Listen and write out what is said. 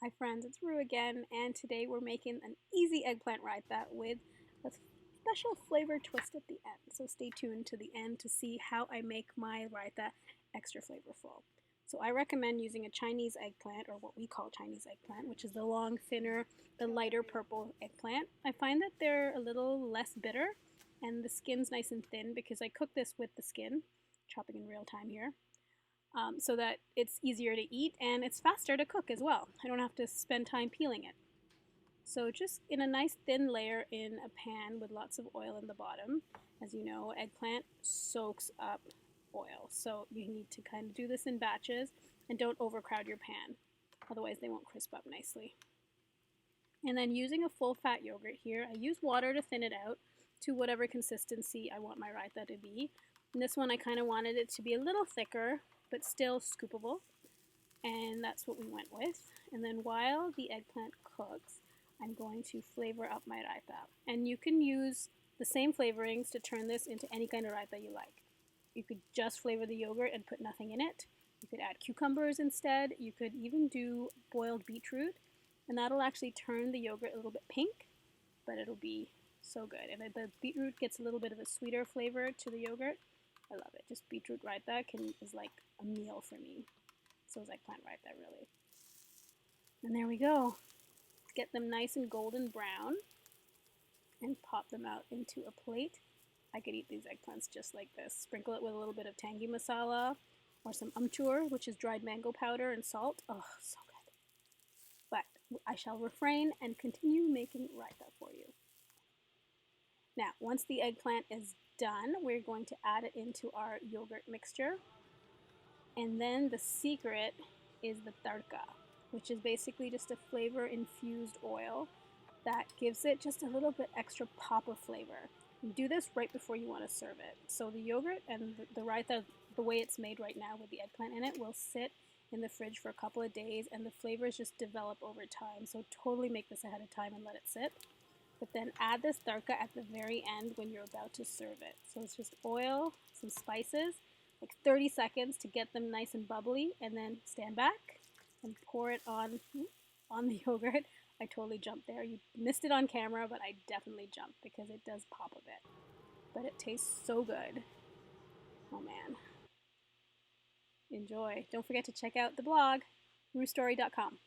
Hi friends, it's Rue again, and today we're making an easy eggplant raita with a special flavor twist at the end. So stay tuned to the end to see how I make my raita extra flavorful. So I recommend using a Chinese eggplant, or what we call Chinese eggplant, which is the long, thinner, the lighter purple eggplant. I find that they're a little less bitter, and the skin's nice and thin because I cook this with the skin, chopping in real time here so that it's easier to eat and it's faster to cook as well. I don't have to spend time peeling it. So just in a nice thin layer in a pan with lots of oil in the bottom. As you know, eggplant soaks up oil, so you need to kind of do this in batches and don't overcrowd your pan, otherwise they won't crisp up nicely. And then using a full fat yogurt here, I use water to thin it out to whatever consistency I want my raita to be. And this one I kind of wanted it to be a little thicker, but still scoopable. And that's what we went with. And then while the eggplant cooks, I'm going to flavor up my raita. And you can use the same flavorings to turn this into any kind of raita you like. You could just flavor the yogurt and put nothing in it. You could add cucumbers instead. You could even do boiled beetroot, and that'll actually turn the yogurt a little bit pink, but it'll be so good. And the beetroot gets a little bit of a sweeter flavor to the yogurt. I love it. Just beetroot raita is like a meal for me. So is eggplant raita, really. And there we go. Get them nice and golden brown and pop them out into a plate. I could eat these eggplants just like this. Sprinkle it with a little bit of tangy masala or some amchur, which is dried mango powder, and salt. Oh, so good. But I shall refrain and continue making raita for you. Now, once the eggplant is done, we're going to add it into our yogurt mixture. And then the secret is the tardka, which is basically just a flavor infused oil that gives it just a little bit extra pop of flavor. You do this right before you want to serve it. So the yogurt and the raita, the way it's made right now with the eggplant in it, will sit in the fridge for a couple of days and the flavors just develop over time. So totally make this ahead of time and let it sit. But then add this tardka at the very end when you're about to serve it. So it's just oil, some spices, like 30 seconds to get them nice and bubbly, and then stand back and pour it on the yogurt. I totally jumped there. You missed it on camera, but I definitely jumped because it does pop a bit. But it tastes so good. Oh man. Enjoy. Don't forget to check out the blog, ruestory.com.